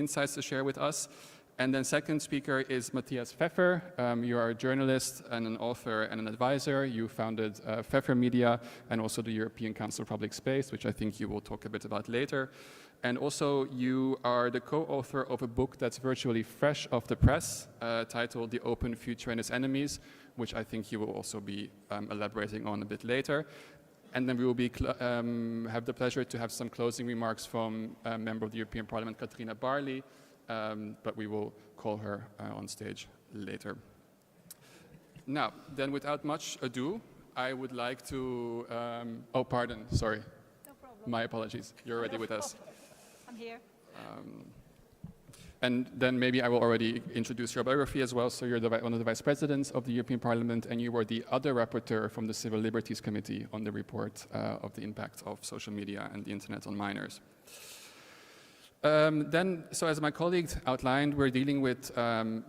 insights to share with us. And then second speaker is Matthias Pfeffer. You are a journalist and an author and an advisor. You founded Pfeffer Media and also the European Council of Public Space, which I think you will talk a bit about later. And also you are the co-author of a book that's virtually fresh off the press, titled The Open Future and Its Enemies, which I think you will also be elaborating on a bit later. And then we will be have the pleasure to have some closing remarks from a member of the European Parliament, Katrina Barley, but we will call her on stage later. Now, then without much ado, I would like to, oh, pardon, sorry. No problem. My apologies, you're already with us. I'm here. And then maybe I will already introduce your biography as well. So you're one of the vice presidents of the European Parliament, and you were the other rapporteur from the Civil Liberties Committee on the report of the impact of social media and the internet on minors. So as my colleague outlined, we're dealing with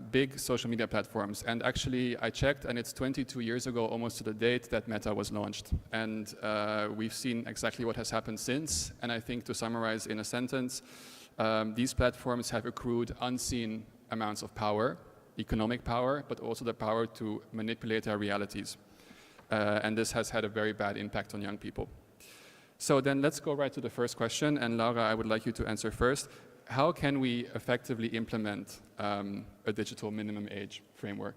big social media platforms. And actually, I checked, and it's 22 years ago, almost to the date, that Meta was launched. And we've seen exactly what has happened since. And I think to summarize in a sentence, these platforms have accrued unseen amounts of power, economic power, but also the power to manipulate our realities. And this has had a very bad impact on young people. So then let's go right to the first question. And Laura, I would like you to answer first. How can we effectively implement a digital minimum age framework?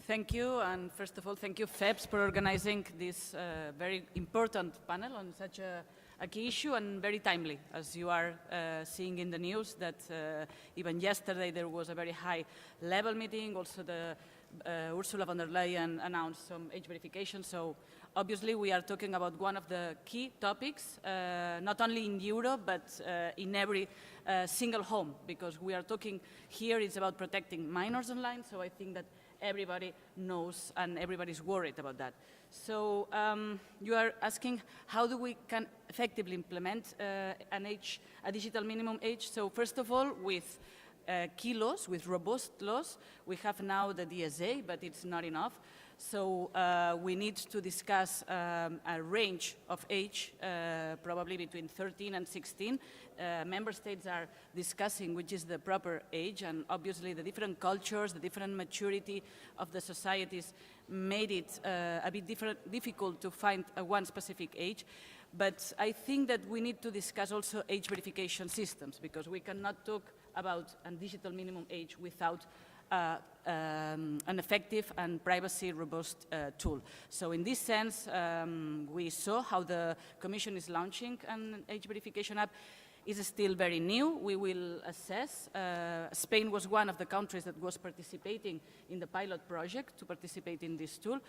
Thank you, and first of all, thank you, FEPS, for organizing this very important panel on such a key issue, and very timely, as you are seeing in the news that even yesterday there was a very high-level meeting. Also, Ursula von der Leyen announced some age verification. So obviously we are talking about one of the key topics, not only in Europe, but in every single home, because we are talking here, it's about protecting minors online. So I think that everybody knows and everybody's worried about that. So you are asking how do we can effectively implement a digital minimum age. So first of all, with key laws, with robust laws. We have now the DSA, but it's not enough. So we need to discuss a range of age, probably between 13 and 16. Member states are discussing which is the proper age, and obviously the different cultures, the different maturity of the societies made it a bit difficult to find one specific age. But I think that we need to discuss also age verification systems, because we cannot talk about a digital minimum age without an effective and privacy-robust tool. So in this sense, we saw how the Commission is launching an age verification app. It's still very new. We will assess. Spain was one of the countries that was participating in the pilot project to participate in this tool.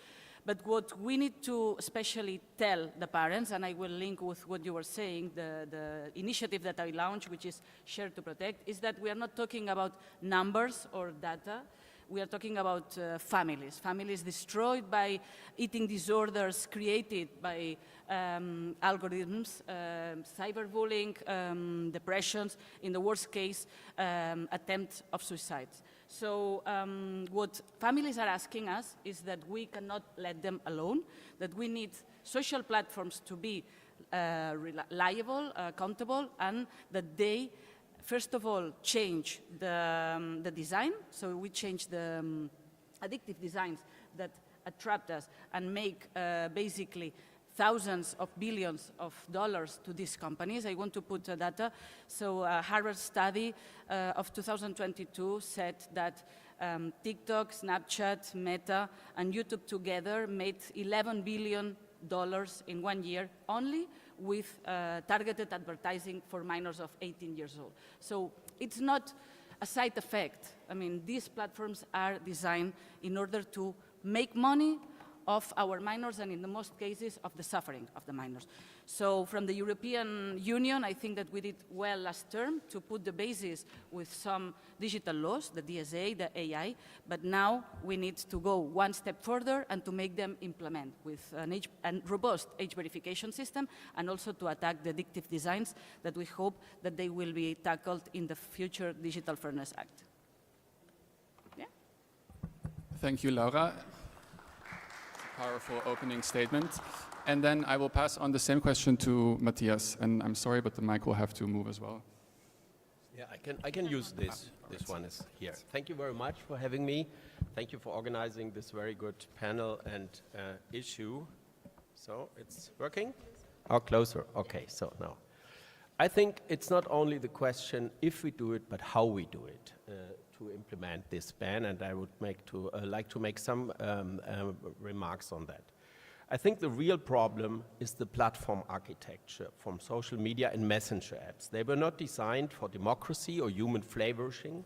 But what we need to especially tell the parents, and I will link with what you were saying, the initiative that I launched, which is Share to Protect, is that we are not talking about numbers or data. We are talking about families destroyed by eating disorders created by algorithms, cyberbullying, depressions, in the worst case, attempt of suicide. So what families are asking us is that we cannot let them alone, that we need social platforms to be reliable, accountable, and that they first of all, change the design. So we change the addictive designs that attract us and make basically thousands of billions of dollars to these companies. I want to put data. So a Harvard study of 2022 said that TikTok, Snapchat, Meta, and YouTube together made $11 billion in 1 year only with targeted advertising for minors of 18 years old. So it's not a side effect. I mean, these platforms are designed in order to make money of our minors, and in the most cases of the suffering of the minors. So from the European Union, I think that we did well last term to put the basis with some digital laws, the DSA, the AI, but now we need to go one step further and to make them implement with a robust age verification system, and also to attack the addictive designs that we hope that they will be tackled in the future Digital Fairness Act. Yeah. Thank you, Laura. Powerful opening statement. And then I will pass on the same question to Matthias. And I'm sorry, but the mic will have to move as well. Yeah, I can use this. This one is here. Thank you very much for having me. Thank you for organizing this very good panel and issue. So it's working? Oh, closer. Okay, so now. I think it's not only the question if we do it, but how we do it to implement this ban, and I would like to make some remarks on that. I think the real problem is the platform architecture from social media and messenger apps. They were not designed for democracy or human flourishing,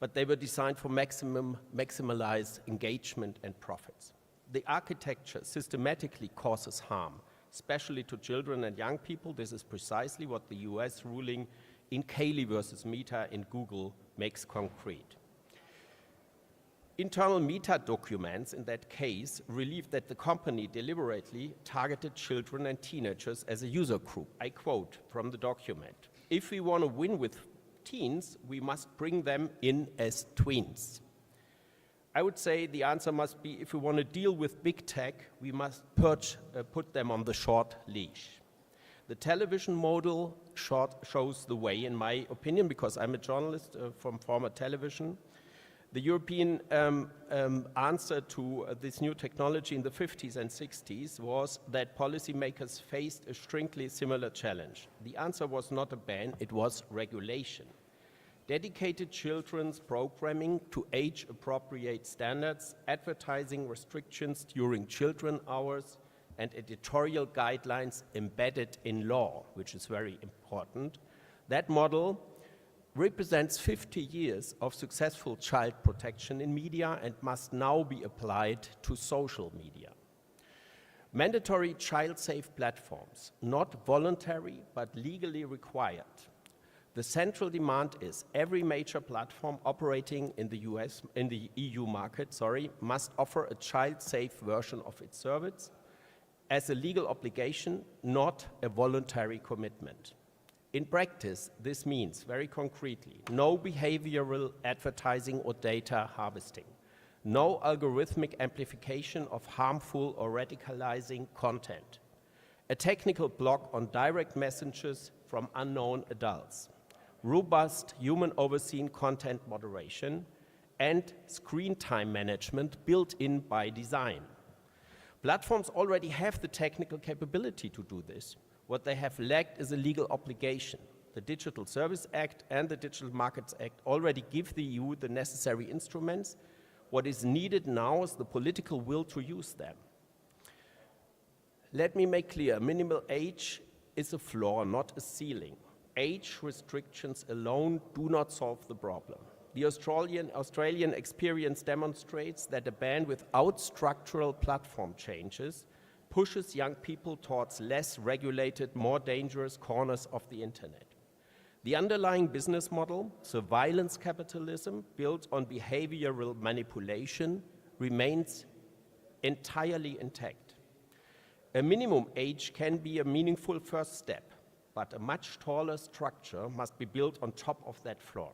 but they were designed for maximize engagement and profits. The architecture systematically causes harm, especially to children and young people. This is precisely what the US ruling in Cayley versus Meta in Google makes concrete. Internal Meta documents in that case relieved that the company deliberately targeted children and teenagers as a user group. I quote from the document, "If we want to win with teens, we must bring them in as tweens." I would say the answer must be, if we want to deal with big tech, we must put them on the short leash. The television model shows the way, in my opinion, because I'm a journalist from former television. The European answer to this new technology in the 50s and 60s was that policymakers faced a strictly similar challenge. The answer was not a ban, it was regulation. Dedicated children's programming to age-appropriate standards, advertising restrictions during children hours, and editorial guidelines embedded in law, which is very important. That model represents 50 years of successful child protection in media and must now be applied to social media. Mandatory child-safe platforms, not voluntary but legally required. The central demand is every major platform operating in the EU market, must offer a child-safe version of its service as a legal obligation, not a voluntary commitment. In practice, this means, very concretely, no behavioral advertising or data harvesting, no algorithmic amplification of harmful or radicalizing content, a technical block on direct messages from unknown adults, robust human overseen content moderation, and screen time management built in by design. Platforms already have the technical capability to do this. What they have lacked is a legal obligation. The Digital Service Act and the Digital Markets Act already give the EU the necessary instruments. What is needed now is the political will to use them. Let me make clear, minimal age is a floor, not a ceiling. Age restrictions alone do not solve the problem. The Australian experience demonstrates that a ban without structural platform changes pushes young people towards less regulated, more dangerous corners of the internet. The underlying business model, surveillance capitalism built on behavioral manipulation, remains entirely intact. A minimum age can be a meaningful first step, but a much taller structure must be built on top of that floor.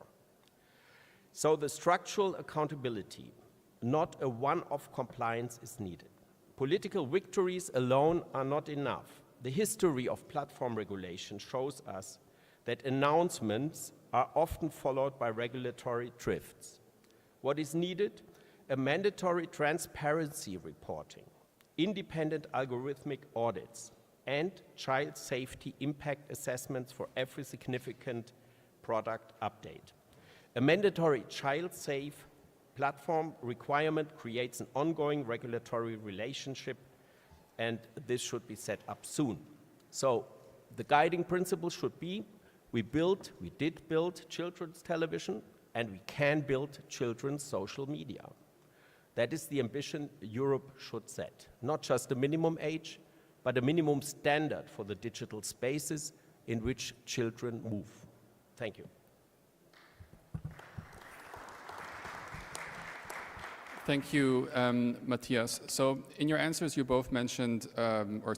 So the structural accountability, not a one-off compliance, is needed. Political victories alone are not enough. The history of platform regulation shows us that announcements are often followed by regulatory drifts. What is needed? A mandatory transparency reporting, independent algorithmic audits, and child safety impact assessments for every significant product update. A mandatory child-safe platform requirement creates an ongoing regulatory relationship, and this should be set up soon. So the guiding principle should be, we did build children's television, and we can build children's social media. That is the ambition Europe should set. Not just a minimum age, but a minimum standard for the digital spaces in which children move. Thank you. Thank you, Matthias. So in your answers, you both mentioned or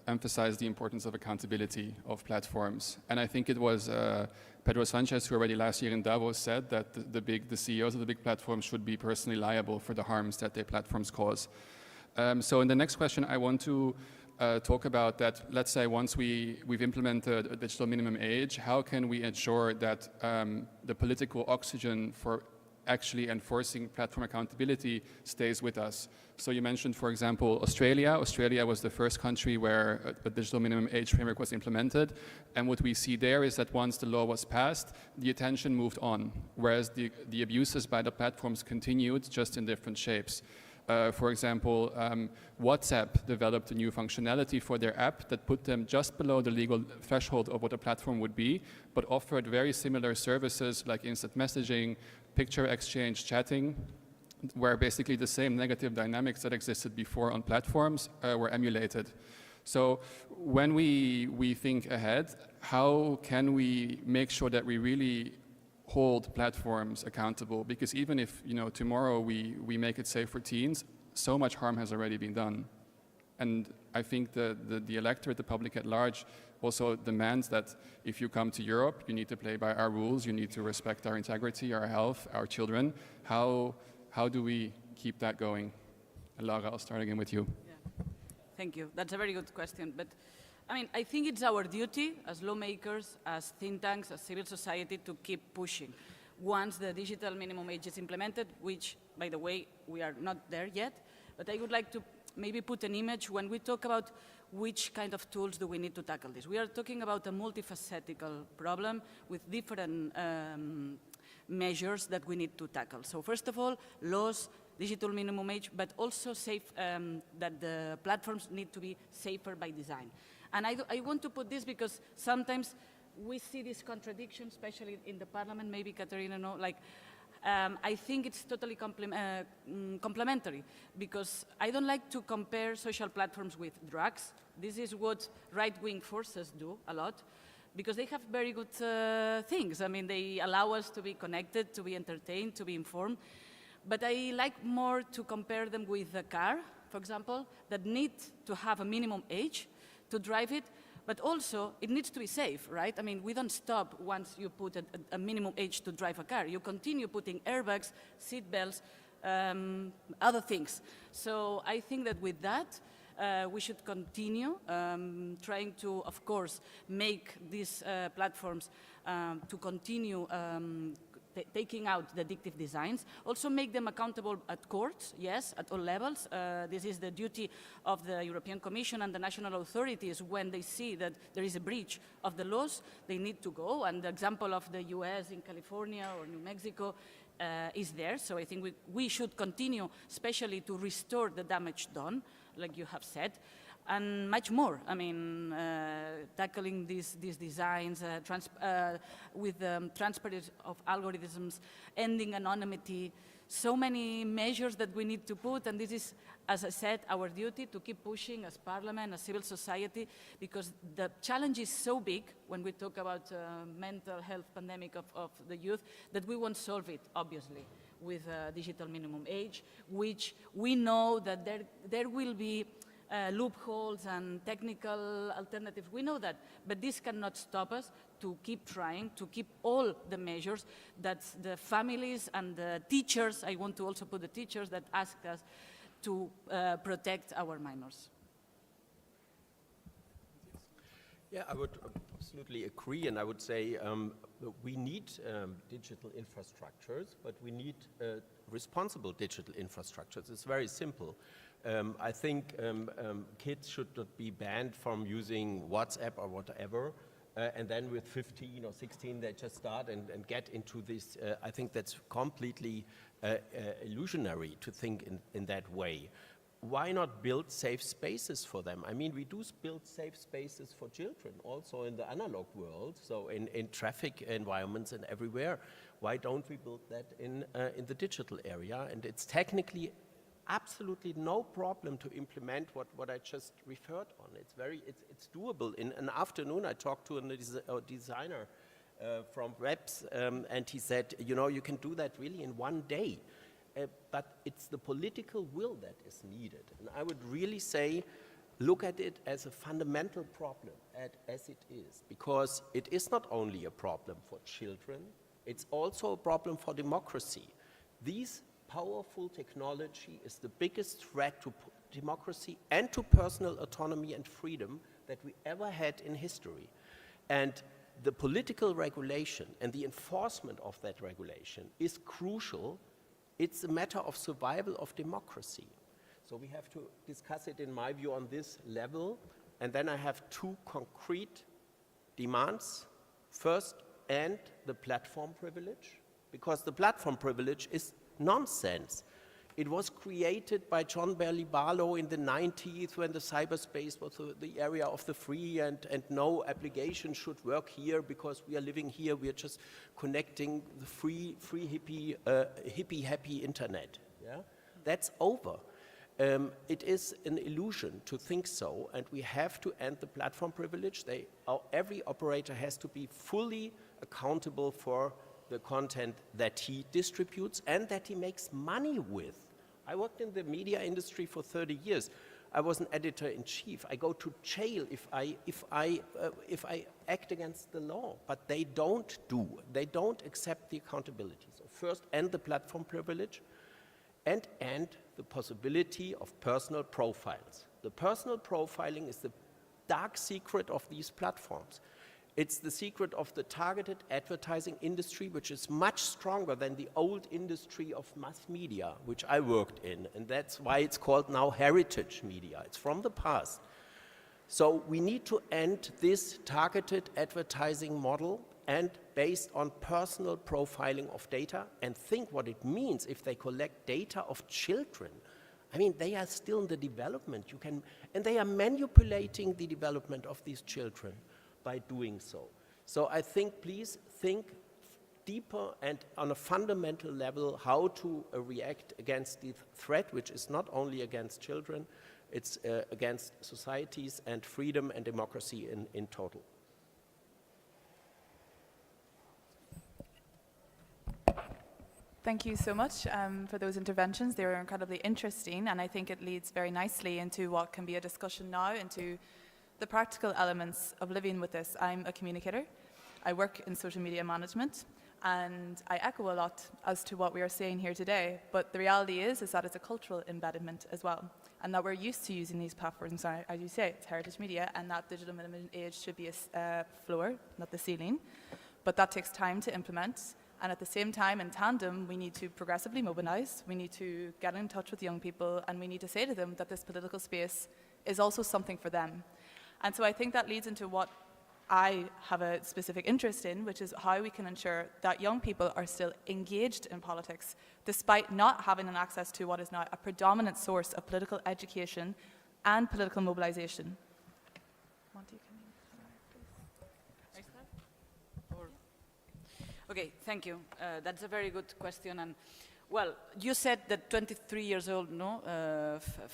emphasized the importance of accountability of platforms. And I think it was Pedro Sanchez who already last year in Davos said that the CEOs of the big platforms should be personally liable for the harms that their platforms cause. So in the next question, I want to talk about that, let's say once we've implemented a digital minimum age, how can we ensure that the political oxygen for actually enforcing platform accountability stays with us? So you mentioned, for example, Australia. Australia was the first country where a digital minimum age framework was implemented. And what we see there is that once the law was passed, the attention moved on, whereas the abuses by the platforms continued, just in different shapes. For example, WhatsApp developed a new functionality for their app that put them just below the legal threshold of what a platform would be, but offered very similar services like instant messaging, picture exchange, chatting, where basically the same negative dynamics that existed before on platforms were emulated. So when we think ahead, how can we make sure that we really hold platforms accountable? Because even if tomorrow we make it safe for teens, so much harm has already been done. And I think the electorate, the public at large, also demands that if you come to Europe, you need to play by our rules, you need to respect our integrity, our health, our children. How do we keep that going? Laura, I'll start again with you. Yeah. Thank you. That's a very good question. But I mean, I think it's our duty as lawmakers, as think tanks, as civil society to keep pushing. Once the digital minimum age is implemented, which, by the way, we are not there yet, but I would like to maybe put an image when we talk about which kind of tools do we need to tackle this. We are talking about a multifaceted problem with different measures that we need to tackle. So first of all, laws, digital minimum age, but also that the platforms need to be safer by design. And I want to put this because sometimes we see this contradiction, especially in the parliament, maybe Katerina knows, I think it's totally complementary because I don't like to compare social platforms with drugs. This is what right-wing forces do a lot because they have very good things. I mean, they allow us to be connected, to be entertained, to be informed. But I like more to compare them with a car, for example, that need to have a minimum age to drive it, but also it needs to be safe, right? I mean, we don't stop once you put a minimum age to drive a car. You continue putting airbags, seat belts, other things. So I think that with that, we should continue trying to, of course, make these platforms to continue taking out the addictive designs, also make them accountable at courts, yes, at all levels. This is the duty of the European Commission and the national authorities. When they see that there is a breach of the laws, they need to go. And the example of the US in California or New Mexico is there. So I think we should continue, especially to restore the damage done, like you have said. And much more. I mean, tackling these designs with transparency of algorithms, ending anonymity, so many measures that we need to put, and this is, as I said, our duty to keep pushing as parliament, as civil society, because the challenge is so big when we talk about mental health pandemic of the youth that we won't solve it, obviously, with digital minimum age, which we know that there will be loopholes and technical alternatives. We know that, but this cannot stop us to keep trying, to keep all the measures that the families and the teachers, I want to also put the teachers that asked us to protect our minors. Yeah, I would absolutely agree, and I would say we need digital infrastructures, but we need responsible digital infrastructures. It's very simple. I think kids should not be banned from using WhatsApp or whatever, and then with 15 or 16 they just start and get into this. I think that's completely illusionary to think in that way. Why not build safe spaces for them? I mean, we do build safe spaces for children also in the analog world, so in traffic environments and everywhere. Why don't we build that in the digital area? And it's technically absolutely no problem to implement what I just referred on. It's doable. In an afternoon, I talked to a designer from FEPS, and he said, you can do that really in one day. But it's the political will that is needed. And I would really say, look at it as a fundamental problem, as it is, because it is not only a problem for children, it's also a problem for democracy. These powerful technology is the biggest threat democracy and to personal autonomy and freedom that we ever had in history. And the political regulation and the enforcement of that regulation is crucial. It's a matter of survival of democracy. So we have to discuss it, in my view, on this level. And then I have two concrete demands. First, end the platform privilege, because the platform privilege is nonsense. It was created by John Bailey Barlow in the 90s when the cyberspace was the area of the free, and no application should work here because we are living here, we are just connecting the free hippie happy internet. Yeah? That's over. It is an illusion to think so, and we have to end the platform privilege. Every operator has to be fully accountable for the content that he distributes and that he makes money with. I worked in the media industry for 30 years. I was an editor-in-chief. I go to jail if I act against the law, but they don't do. They don't accept the accountability. So first, end the platform privilege and end the possibility of personal profiles. The personal profiling is the dark secret of these platforms. It's the secret of the targeted advertising industry, which is much stronger than the old industry of mass media, which I worked in. And that's why it's called now heritage media. It's from the past. So we need to end this targeted advertising model and based on personal profiling of data, and think what it means if they collect data of children. I mean, they are still in the development. And they are manipulating the development of these children by doing so. So I think, please think deeper and on a fundamental level how to react against the threat, which is not only against children, it's against societies and freedom and democracy in total. Thank you so much for those interventions. They were incredibly interesting, and I think it leads very nicely into what can be a discussion now, into the practical elements of living with this. I'm a communicator. I work in social media management, and I echo a lot as to what we are saying here today. But the reality is that it's a cultural embedment as well, and that we're used to using these platforms. As you say, it's heritage media, and that digital minimum age should be a floor, not the ceiling. But that takes time to implement. And at the same time, in tandem, we need to progressively mobilize. We need to get in touch with young people, and we need to say to them that this political space is also something for them. And so I think that leads into what I have a specific interest in, which is how we can ensure that young people are still engaged in politics, despite not having an access to what is now a predominant source of political education and political mobilization. Monty, can you start, please? Okay, thank you. That's a very good question. And well, you said that 23 years old, no?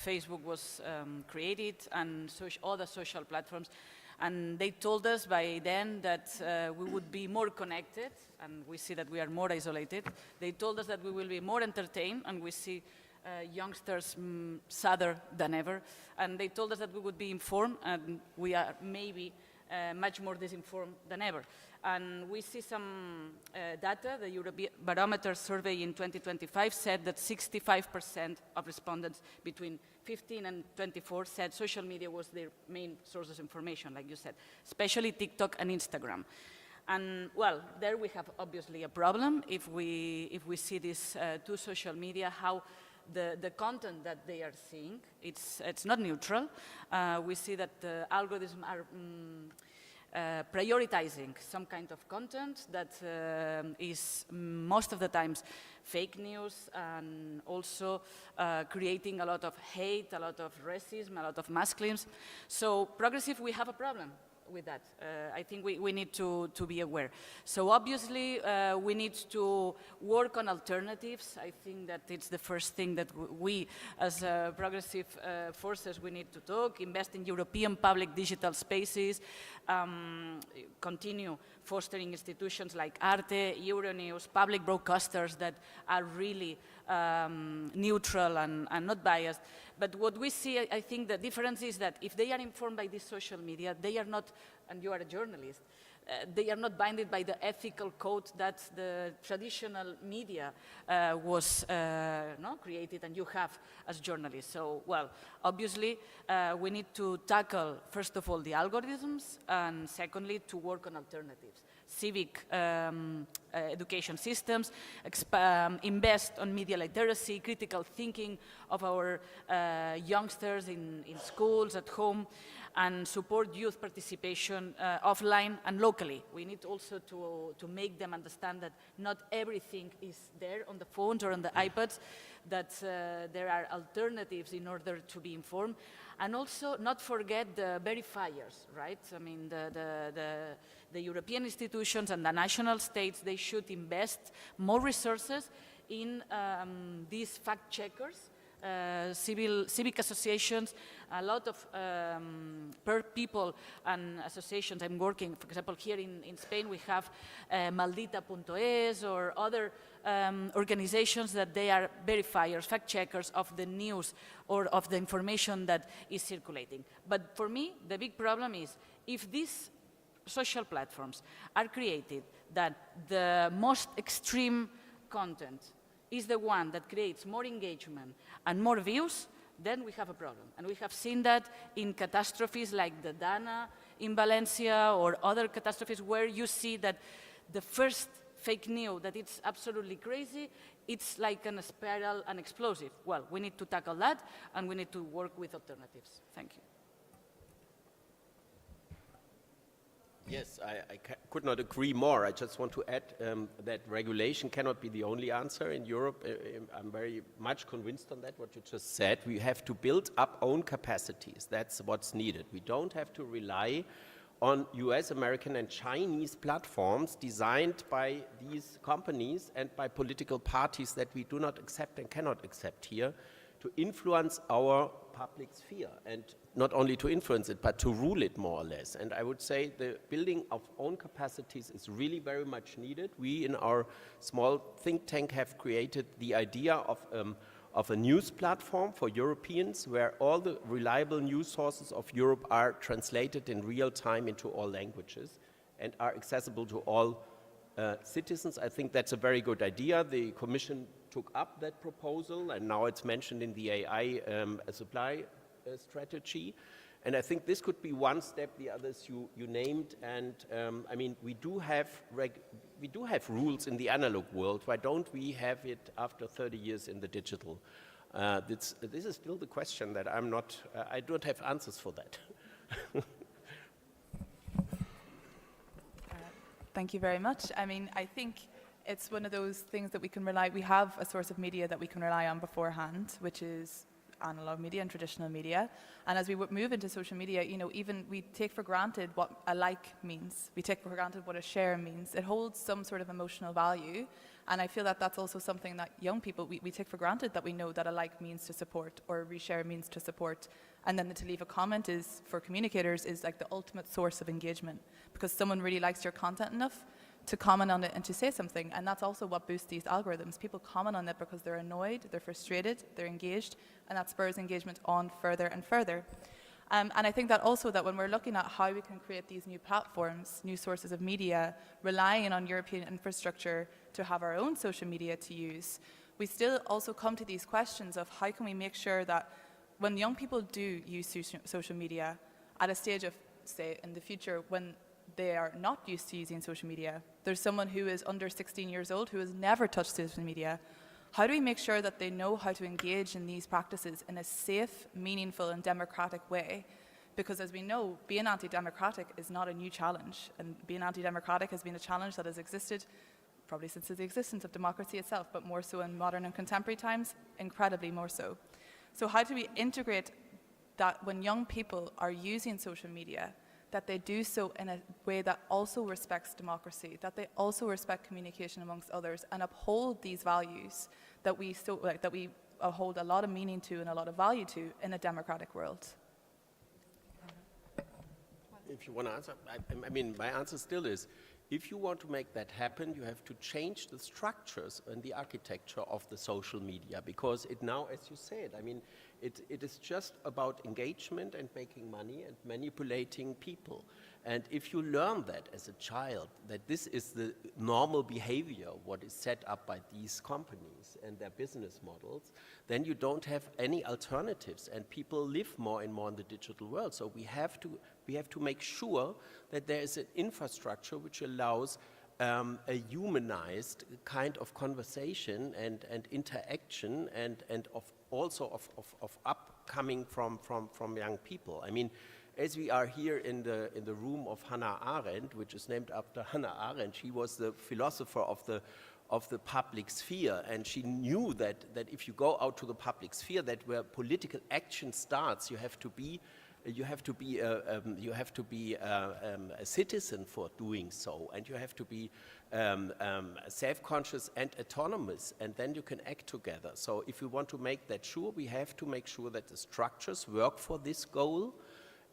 Facebook was created, and other social platforms, and they told us by then that we would be more connected, and we see that we are more isolated. They told us that we will be more entertained, and we see youngsters sadder than ever. And they told us that we would be informed, and we are maybe much more disinformed than ever. And we see some data. The Eurobarometer survey in 2025 said that 65% of respondents between 15 and 24 said social media was their main source of information, like you said, especially TikTok and Instagram. And well, there we have obviously a problem if we see these two social media, how the content that they are seeing, it's not neutral. We see that the algorithms are prioritizing some kind of content that is most of the times fake news, and also creating a lot of hate, a lot of racism, a lot of masculinism. So progressive, we have a problem with that. I think we need to be aware. So obviously we need to work on alternatives. I think that it's the first thing that we as progressive forces we need to talk, invest in European public digital spaces, continue fostering institutions like Arte, Euronews, public broadcasters that are really neutral and not biased. But what we see, I think the difference is that if they are informed by this social media, they are not, and you are a journalist, they are not bounded by the ethical code that the traditional media was created and you have as journalists. So, well, obviously, we need to tackle, first of all, the algorithms, and secondly, to work on alternatives. Civic education systems, invest on media literacy, critical thinking of our youngsters in schools, at home, and support youth participation offline and locally. We need also to make them understand that not everything is there on the phones or on the iPads, that there are alternatives in order to be informed. And also not forget the verifiers, right? I mean, the European institutions and the national states, they should invest more resources in these fact checkers, civic associations, a lot of people and associations. I'm working, for example, here in Spain, we have Maldita.es or other organizations that they are verifiers, fact checkers of the news or of the information that is circulating. But for me, the big problem is if these social platforms are created that the most extreme content is the one that creates more engagement and more views, then we have a problem. And we have seen that in catastrophes like the Dana in Valencia or other catastrophes where you see that the first fake news, that it's absolutely crazy, it's like a spiral and explosive. Well, we need to tackle that, and we need to work with alternatives. Thank you. Yes, I could not agree more. I just want to add that regulation cannot be the only answer in Europe. I'm very much convinced on that, what you just said. We have to build up own capacities. That's what's needed. We don't have to rely on US, American, and Chinese platforms designed by these companies and by political parties that we do not accept and cannot accept here to influence our public sphere, and not only to influence it, but to rule it more or less. And I would say the building of own capacities is really very much needed. We in our small think tank have created the idea of a news platform for Europeans where all the reliable news sources of Europe are translated in real time into all languages and are accessible to all citizens. I think that's a very good idea. The Commission took up that proposal, and now it's mentioned in the AI supply strategy. And I think this could be one step. The others you named, and I mean, we do have rules in the analog world. Why don't we have it after 30 years in the digital? This is still the question that I don't have answers for that. Thank you very much. I mean, I think it's one of those things that we have a source of media that we can rely on beforehand, which is analog media and traditional media. And as we move into social media, even we take for granted what a like means. We take for granted what a share means. It holds some sort of emotional value. And I feel that that's also something that young people, we take for granted that we know that a like means to support or a reshare means to support. And then to leave a comment is, for communicators, is like the ultimate source of engagement, because someone really likes your content enough to comment on it and to say something. And that's also what boosts these algorithms. People comment on it because they're annoyed, they're frustrated, they're engaged, and that spurs engagement on further and further. And I think that also that when we're looking at how we can create these new platforms, new sources of media, relying on European infrastructure to have our own social media to use, we still also come to these questions of how can we make sure that when young people do use social media at a stage of, say, in the future when they are not used to using social media, there's someone who is under 16 years old who has never touched social media. How do we make sure that they know how to engage in these practices in a safe, meaningful, and democratic way? Because as we know, being anti-democratic is not a new challenge, and being anti-democratic has been a challenge that has existed probably since the existence of democracy itself, but more so in modern and contemporary times, incredibly more so. So how do we integrate that when young people are using social media, that they do so in a way that also respects democracy, that they also respect communication amongst others, and uphold these values that we hold a lot of meaning to and a lot of value to in a democratic world? If you want to answer, I mean, my answer still is, if you want to make that happen, you have to change the structures and the architecture of the social media, because it now, as you said, I mean, it is just about engagement and making money and manipulating people. And if you learn that as a child, that this is the normal behavior, what is set up by these companies and their business models, then you don't have any alternatives, and people live more and more in the digital world. So we have to make sure that there is an infrastructure which allows a humanized kind of conversation and interaction and also of upcoming from young people. I mean, as we are here in the room of Hannah Arendt, which is named after Hannah Arendt, she was the philosopher of the public sphere, and she knew that if you go out to the public sphere, that where political action starts, you have to be a citizen for doing so, and you have to be self-conscious and autonomous, and then you can act together. So if we want to make that sure, we have to make sure that the structures work for this goal,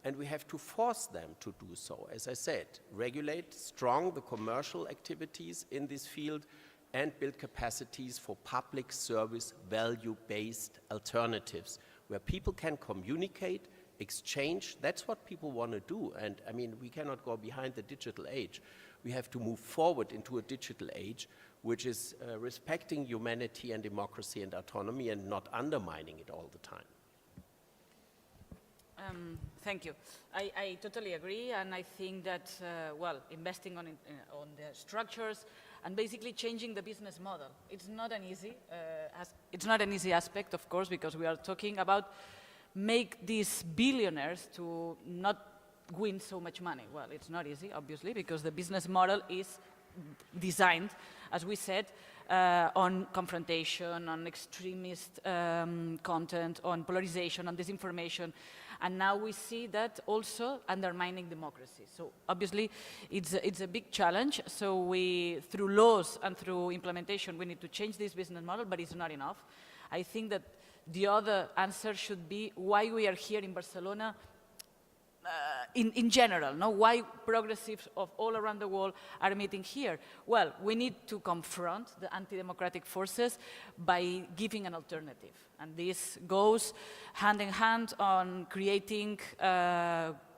and we have to force them to do so. As I said, regulate strong the commercial activities in this field and build capacities for public service value-based alternatives where people can communicate, exchange. That's what people want to do. And I mean, we cannot go behind the digital age. We have to move forward into a digital age which is respecting humanity and democracy and autonomy and not undermining it all the time. Thank you. I totally agree, and I think that, well, investing on the structures and basically changing the business model. It's not an easy aspect, of course, because we are talking about make these billionaires to not win so much money. Well, it's not easy, obviously, because the business model is designed, as we said, on confrontation, on extremist content, on polarization, on disinformation. And now we see that also undermining democracy. So obviously, it's a big challenge. So we, through laws and through implementation, we need to change this business model, but it's not enough. I think that the other answer should be why we are here in Barcelona in general, no? Why progressives of all around the world are meeting here? Well, we need to confront the anti-democratic forces by giving an alternative. And this goes hand in hand on creating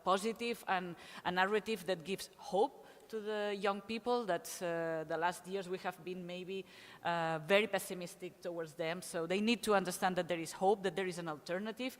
positive and a narrative that gives hope to the young people that the last years we have been maybe very pessimistic towards them. So they need to understand that there is hope, that there is an alternative,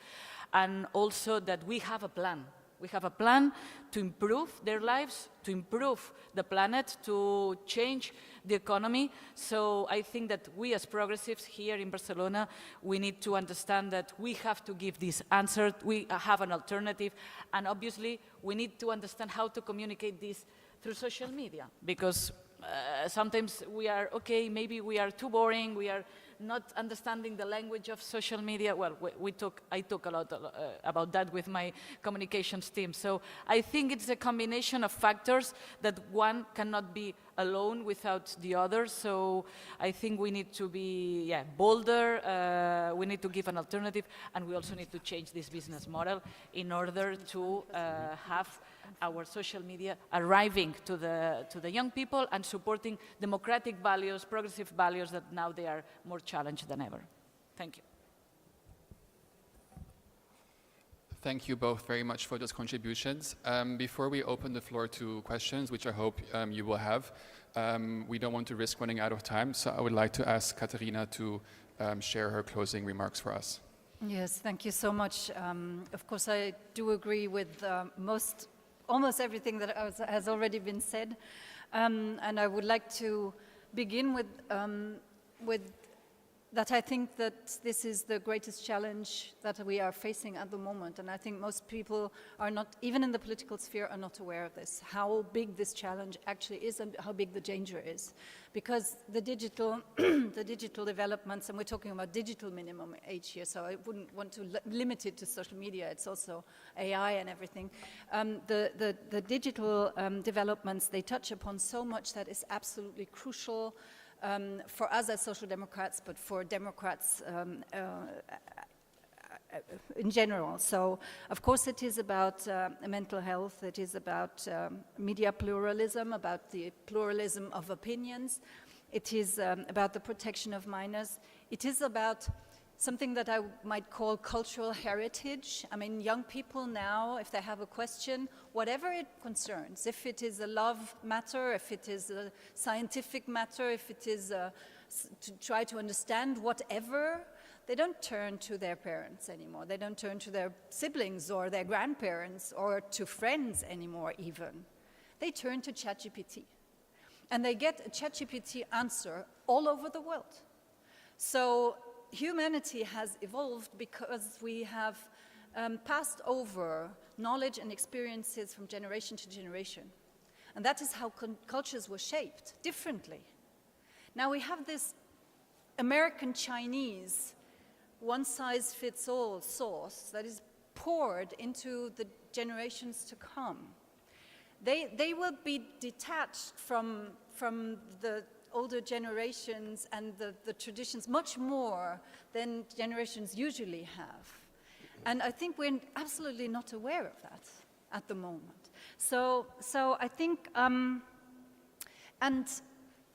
and also that we have a plan. We have a plan to improve their lives, to improve the planet, to change the economy. So I think that we as progressives here in Barcelona, we need to understand that we have to give this answer. We have an alternative. And obviously, we need to understand how to communicate this through social media. Because sometimes we are, okay, maybe we are too boring, we are not understanding the language of social media. Well, I talk a lot about that with my communications team. So I think it's a combination of factors that one cannot be alone without the other. So I think we need to be bolder, we need to give an alternative, and we also need to change this business model in order to have our social media arriving to the young people and supporting democratic values, progressive values that now they are more challenged than ever. Thank you. Thank you both very much for those contributions. Before we open the floor to questions, which I hope you will have, we don't want to risk running out of time, so I would like to ask Katharina to share her closing remarks for us. Yes, thank you so much. Of course, I do agree with almost everything that has already been said. And I would like to begin with that I think that this is the greatest challenge that we are facing at the moment. And I think most people are not, even in the political sphere, are not aware of this, how big this challenge actually is and how big the danger is. Because the digital, the digital developments, and we're talking about digital minimum age here, so I wouldn't want to limit it to social media, it's also AI and everything. The digital developments, they touch upon so much that is absolutely crucial for us as social democrats, but for democrats in general. So, of course, it is about mental health, it is about media pluralism, about the pluralism of opinions, it is about the protection of minors, it is about something that I might call cultural heritage. I mean, young people now, if they have a question, whatever it concerns, if it is a love matter, if it is a scientific matter, if it is to try to understand whatever, they don't turn to their parents anymore. They don't turn to their siblings or their grandparents or to friends anymore even. They turn to ChatGPT. And they get a ChatGPT answer all over the world. So humanity has evolved because we have passed over knowledge and experiences from generation to generation. And that is how cultures were shaped differently. Now we have this American Chinese one-size-fits-all sauce that is poured into the generations to come. They will be detached from the older generations and the traditions much more than generations usually have. And I think we're absolutely not aware of that at the moment. So I think, and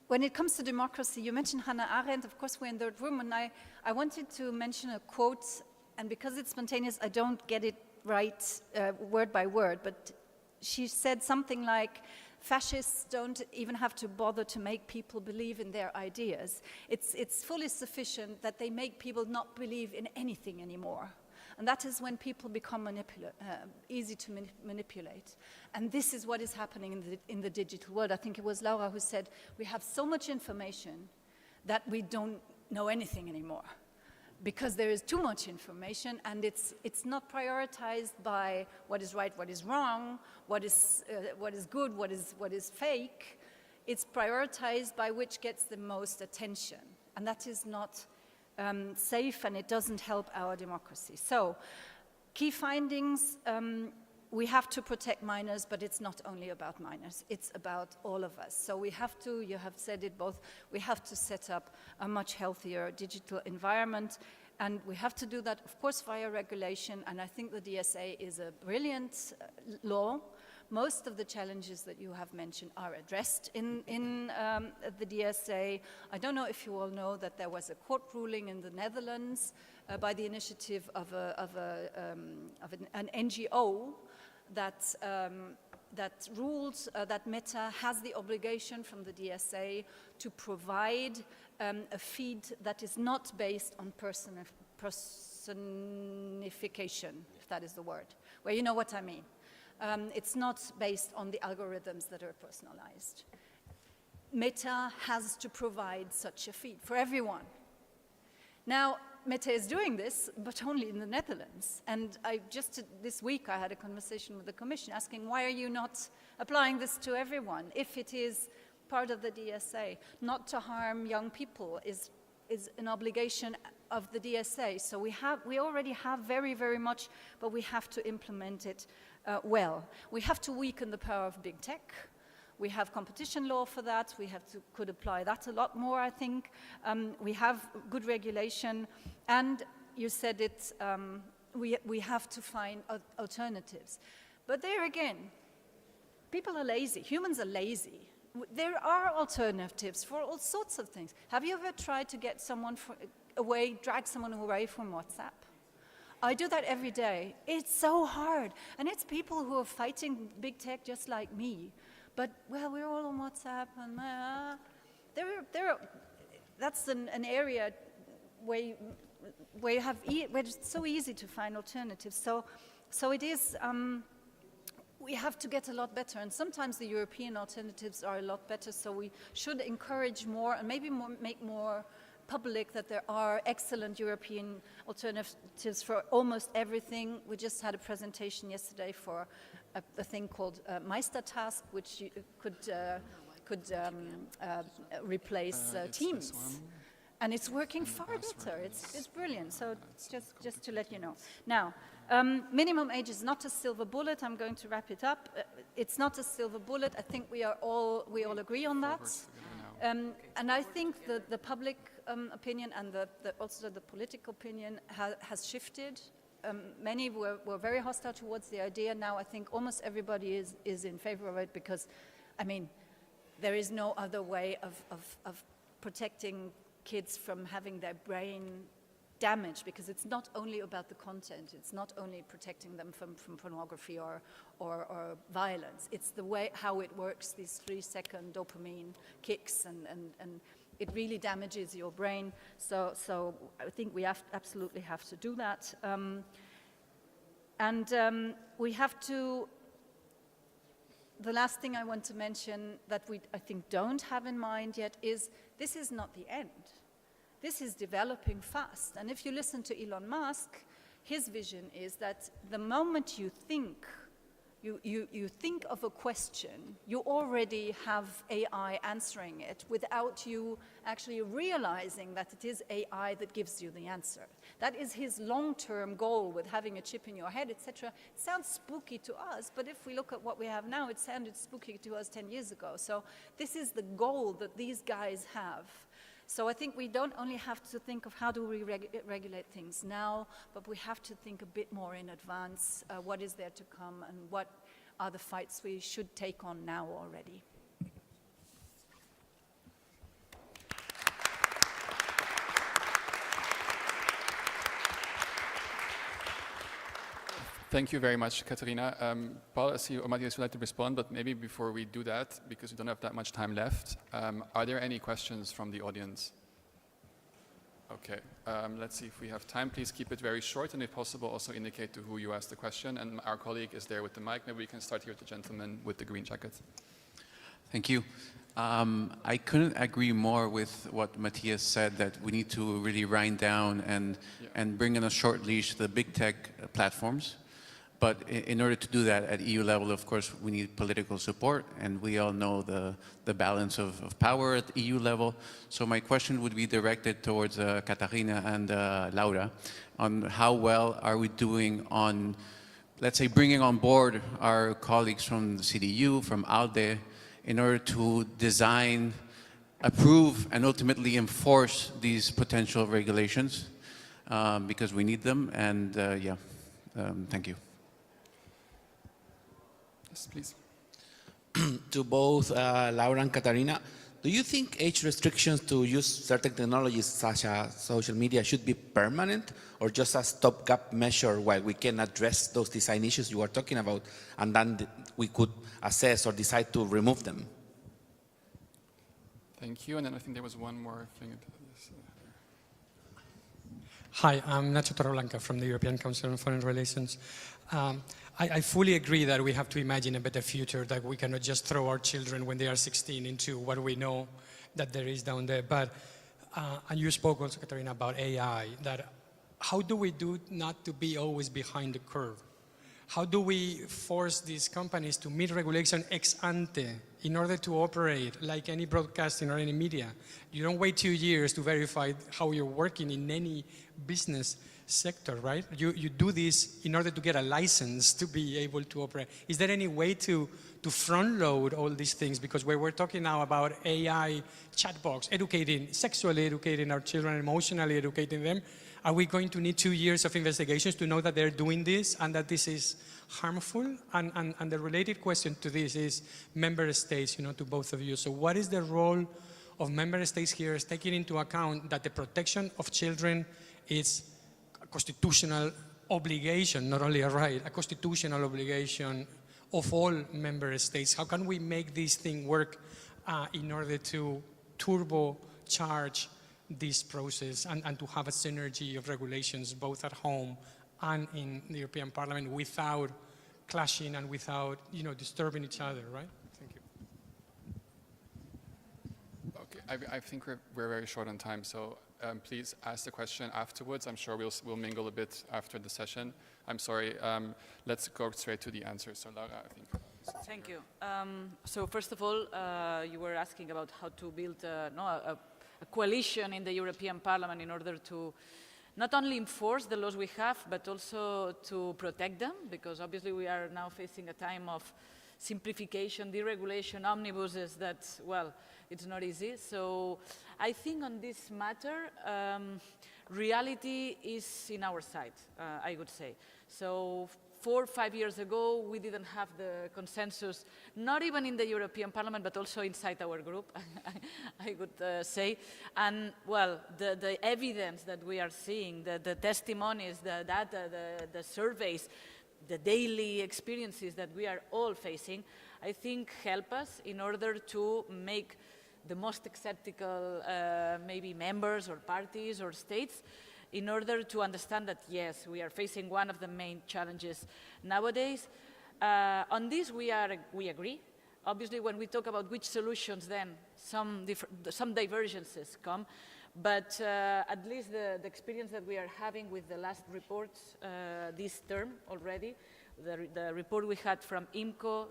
when it comes to democracy, you mentioned Hannah Arendt. Of course, we're in the room, and I wanted to mention a quote, and because it's spontaneous, I don't get it right word by word, but she said something like, fascists don't even have to bother to make people believe in their ideas. It's fully sufficient that they make people not believe in anything anymore. And that is when people become easy to manipulate. And this is what is happening in the digital world. I think it was Laura who said, we have so much information that we don't know anything anymore, because there is too much information, and it's not prioritized by what is right, what is wrong, what is good, what is fake. It's prioritized by which gets the most attention, and that is not safe, and it doesn't help our democracy. So, key findings: we have to protect minors, but it's not only about minors, it's about all of us. So we have to, you have said it both, we have to set up a much healthier digital environment, and we have to do that, of course, via regulation, and I think the DSA is a brilliant law. Most of the challenges that you have mentioned are addressed in the DSA. I don't know if you all know that there was a court ruling in the Netherlands by the initiative of an NGO that ruled that Meta has the obligation from the DSA to provide a feed that is not based on personification, if that is the word, where you know what I mean. It's not based on the algorithms that are personalized. Meta has to provide such a feed for everyone. Now, Meta is doing this, but only in the Netherlands. And this week I had a conversation with the Commission asking, why are you not applying this to everyone if it is part of the DSA? Not to harm young people is an obligation of the DSA. So we already have very, very much, but we have to implement it well. We have to weaken the power of big tech. We have competition law for that. We could apply that a lot more, I think. We have good regulation. And you said it, we have to find alternatives. But there again, people are lazy. Humans are lazy. There are alternatives for all sorts of things. Have you ever tried to get someone drag someone away from WhatsApp? I do that every day. It's so hard. And it's people who are fighting big tech just like me. But, well, we're all on WhatsApp, and that's an area where it's so easy to find alternatives. So it is, we have to get a lot better, and sometimes the European alternatives are a lot better, so we should encourage more and maybe make more public that there are excellent European alternatives for almost everything. We just had a presentation yesterday for a thing called Meistertask, which could replace Teams. And it's working far better. It's brilliant. So just to let you know. Now, minimum age is not a silver bullet. I'm going to wrap it up. It's not a silver bullet. I think we all agree on that. And I think the public opinion and also the political opinion has shifted. Many were very hostile towards the idea. Now I think almost everybody is in favor of it, because, I mean, there is no other way of protecting kids from having their brain damage, because it's not only about the content, it's not only protecting them from pornography or violence, it's the way how it works, these 3-second dopamine kicks, and it really damages your brain. So I think we absolutely have to do that. We have to, the last thing I want to mention that we, I think, don't have in mind yet is this is not the end. This is developing fast. And if you listen to Elon Musk, his vision is that the moment you think, you think of a question, you already have AI answering it without you actually realizing that it is AI that gives you the answer. That is his long-term goal with having a chip in your head, etc. It sounds spooky to us, but if we look at what we have now, it sounded spooky to us 10 years ago. So this is the goal that these guys have. So I think we don't only have to think of how do we regulate things now, but we have to think a bit more in advance, what is there to come and what are the fights we should take on now already. Thank you very much, Katharina. Paul, I see you, or Matthias, would like to respond, but maybe before we do that, because we don't have that much time left, are there any questions from the audience? Okay, let's see if we have time. Please keep it very short, and if possible, also indicate to who you asked the question. And our colleague is there with the mic. Maybe we can start here with the gentleman with the green jacket. Thank you. I couldn't agree more with what Matthias said, that we need to really wind down and bring in a short leash to the big tech platforms. But in order to do that at EU level, of course, we need political support, and we all know the balance of power at EU level. So my question would be directed towards Katharina and Laura on how well are we doing on, let's say, bringing on board our colleagues from the CDU, from ALDE, in order to design, approve, and ultimately enforce these potential regulations, because we need them, and thank you. Yes, please. To both Laura and Katharina, do you think age restrictions to use certain technologies such as social media should be permanent, or just a stopgap measure while we can address those design issues you are talking about, and then we could assess or decide to remove them? Thank you. And then I think there was one more thing. Hi, I'm Nacho Torreblanca from the European Council on Foreign Relations. I fully agree that we have to imagine a better future, that we cannot just throw our children when they are 16 into what we know that there is down there. But, and you spoke also, Katharina, about AI, that how do we do not to be always behind the curve? How do we force these companies to meet regulation ex ante in order to operate like any broadcasting or any media? You don't wait 2 years to verify how you're working in any business sector, right? You do this in order to get a license to be able to operate. Is there any way to front load all these things? Because we're talking now about AI chatbots, sexually educating our children, emotionally educating them. Are we going to need 2 years of investigations to know that they're doing this and that this is harmful? And the related question to this is member states, to both of you. So what is the role of member states here, taking into account that the protection of children is a constitutional obligation, not only a right, a constitutional obligation of all member states? How can we make this thing work in order to turbocharge this process and to have a synergy of regulations both at home and in the European Parliament without clashing and without disturbing each other, right? Thank you. Okay, I think we're very short on time, so please ask the question afterwards. I'm sure we'll mingle a bit after the session. I'm sorry, let's go straight to the answer. So Laura, I think. Thank you. So first of all, you were asking about how to build a coalition in the European Parliament in order to not only enforce the laws we have, but also to protect them, because obviously we are now facing a time of simplification, deregulation, omnibuses that, well, it's not easy. So I think on this matter, reality is in our side, I would say. So 4 or 5 years ago, we didn't have the consensus, not even in the European Parliament, but also inside our group, I would say. And, well, the evidence that we are seeing, the testimonies, the data, the surveys, the daily experiences that we are all facing, I think help us in order to make the most skeptical maybe members or parties or states in order to understand that, yes, we are facing one of the main challenges nowadays. On this, we agree. Obviously, when we talk about which solutions, then some divergences come. But at least the experience that we are having with the last reports this term already, the report we had from IMCO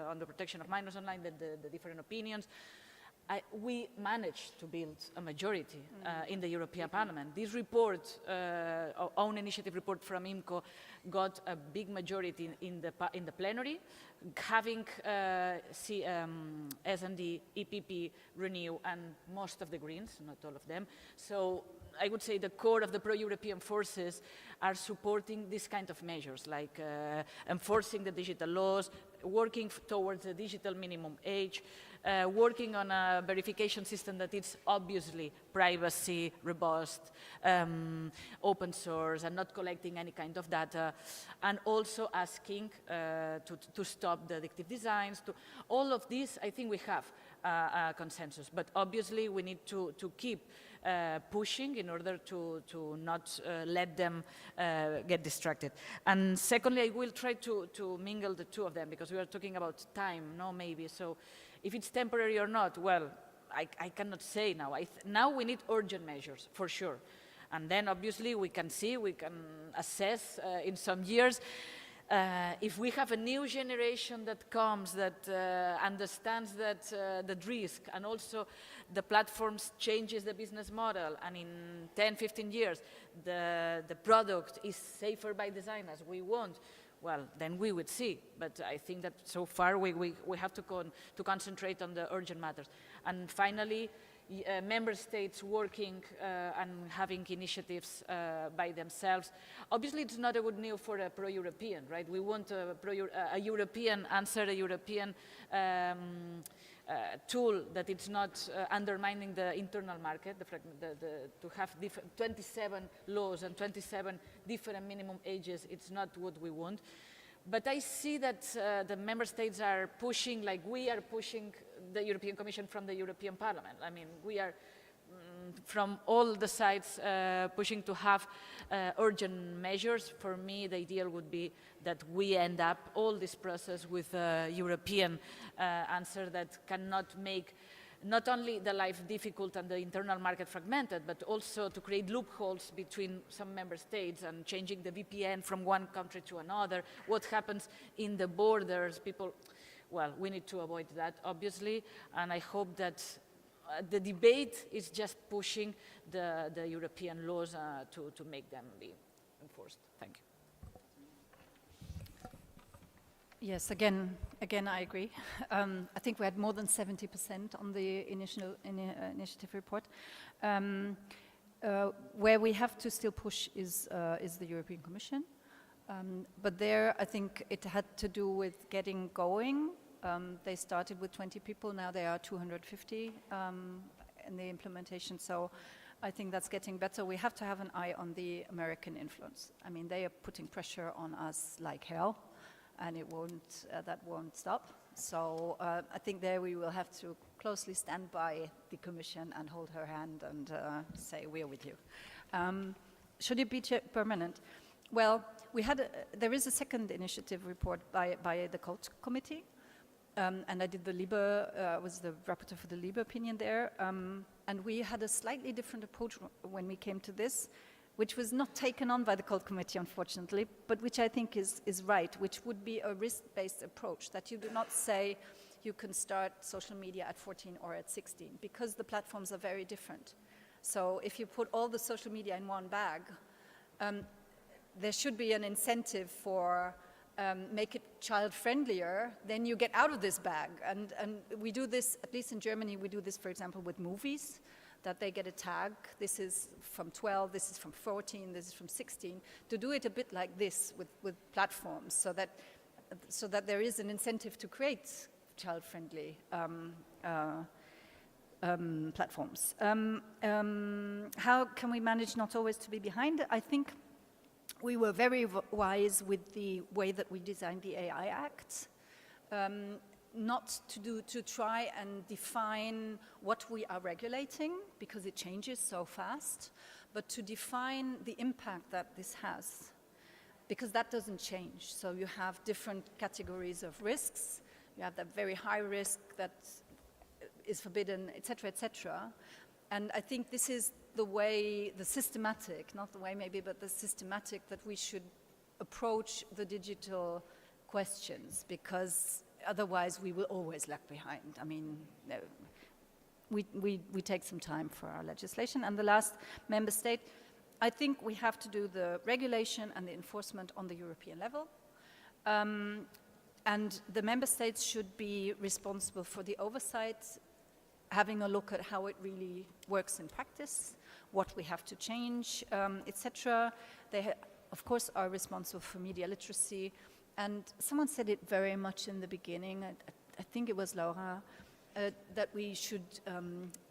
on the protection of minors online, the different opinions, we managed to build a majority in the European Parliament. This report, own initiative report from IMCO, got a big majority in the plenary, having S&D, EPP, Renew, and most of the Greens, not all of them. So I would say the core of the pro-European forces are supporting this kind of measures, like enforcing the digital laws, working towards a digital minimum age, working on a verification system that is obviously privacy, robust, open source, and not collecting any kind of data, and also asking to stop the addictive designs. All of this, I think we have a consensus, but obviously we need to keep pushing in order to not let them get distracted. And secondly, I will try to mingle the two of them, because we are talking about time, no, maybe. So if it's temporary or not, well, I cannot say now. Now we need urgent measures, for sure. And then obviously we can see, we can assess in some years if we have a new generation that comes that understands that the risk, and also the platforms changes the business model, and in 10, 15 years the product is safer by design as we want, well, then we would see. But I think that so far we have to concentrate on the urgent matters. And finally, member states working and having initiatives by themselves. Obviously, it's not a good news for a pro-European, right? We want a European answer, a European tool that it's not undermining the internal market, to have 27 laws and 27 different minimum ages. It's not what we want. But I see that the member states are pushing, like we are pushing the European Commission from the European Parliament. I mean, we are from all the sides pushing to have urgent measures. For me, the ideal would be that we end up all this process with a European answer that cannot make not only the life difficult and the internal market fragmented, but also to create loopholes between some member states and changing the VPN from one country to another. What happens in the borders, people, well, we need to avoid that, obviously, and I hope that the debate is just pushing the European laws to make them be enforced. Thank you. Yes, again, I agree. I think we had more than 70% on the initiative report. Where we have to still push is the European Commission. But there, I think it had to do with getting going. They started with 20 people, now they are 250 in the implementation. So I think that's getting better. We have to have an eye on the American influence. I mean, they are putting pressure on us like hell, and that won't stop. So I think there we will have to closely stand by the Commission and hold her hand and say, we are with you. Should it be permanent? Well, there is a second initiative report by the Cult Committee, and I did the LIBE, was the rapporteur for the LIBE opinion there, and we had a slightly different approach when we came to this, which was not taken on by the Cult Committee, unfortunately, but which I think is right, which would be a risk-based approach, that you do not say you can start social media at 14 or at 16, because the platforms are very different. So if you put all the social media in one bag, there should be an incentive for make it child-friendlier, then you get out of this bag. And we do this, at least in Germany, we do this, for example, with movies. that they get a tag. This is from 12, this is from 14, this is from 16, to do it a bit like this with platforms, so that there is an incentive to create child-friendly platforms. How can we manage not always to be behind? I think we were very wise with the way that we designed the AI Act. Not to try and define what we are regulating, because it changes so fast, but to define the impact that this has, because that doesn't change. So you have different categories of risks. You have that very high risk that is forbidden, et cetera, et cetera. And I think this is the way, the systematic, not the way maybe, but the systematic that we should approach the digital questions, because otherwise we will always lag behind. I mean, we take some time for our legislation. And the last, member state, I think we have to do the regulation and the enforcement on the European level. And the member states should be responsible for the oversight, having a look at how it really works in practice, what we have to change, etc. They, of course, are responsible for media literacy. And someone said it very much in the beginning, I think it was Laura, that we should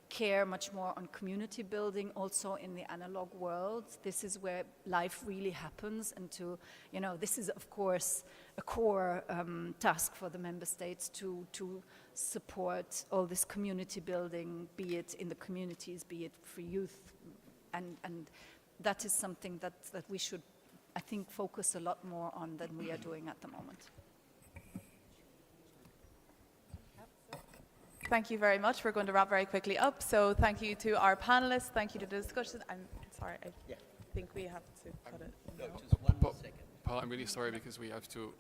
care much more on community building also in the analog world. This is where life really happens, and to, you know, this is of course a core task for the member states to support all this community building, be it in the communities, be it for youth, and that is something that we should, I think, focus a lot more on than we are doing at the moment. Thank you very much. We're going to wrap very quickly up. So thank you to our panelists. Thank you to the discussion. I'm sorry, I think we have to cut it. No, just one more second. Paul, I'm really sorry because we have to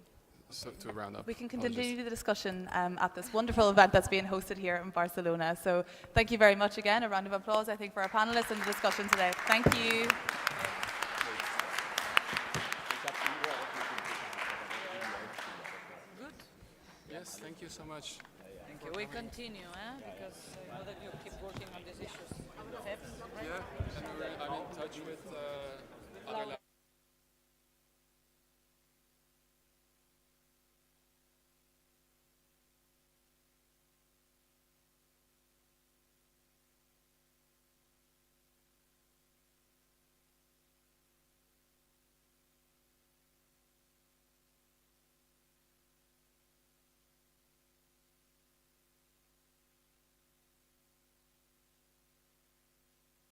round up. We can continue the discussion at this wonderful event that's being hosted here in Barcelona. So thank you very much again. A round of applause, I think, for our panelists and the discussion today. Thank you. Good. Yes, thank you so much. Thank you. We continue, because I know that you keep working on these issues. FEPS, right? Yeah, and I'm in touch with other